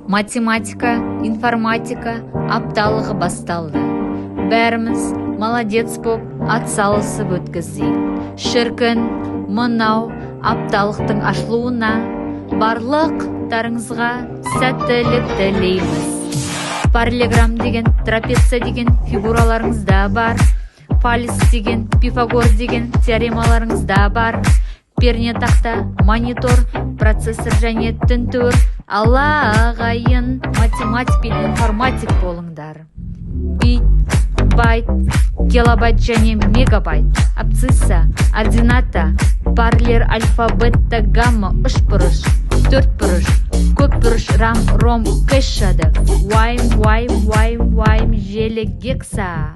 математика, информатика апталығы басталды. Бәріміз молодец боп атсалысып өткізейік. Шіркін, мынау апталықтың ашылуына барлықтарыңызға сәттілік тілейміз. Параллелограмм деген, трапеция деген фигураларыңызда бар. Фалес деген, Пифагор деген теоремаларыңызда бар. Пернетақта, монитор, процессор және тінтуір. Алла ағайын, математик пен информатик болыңдар. Бит, байт, килобайт және мегабайт, абсцисса, ордината, параллель, альфа, бета, гамма, үшбұрыш, төртбұрыш, көпбұрыш, рам, ром, кэш жады, вайм, желі, гекса.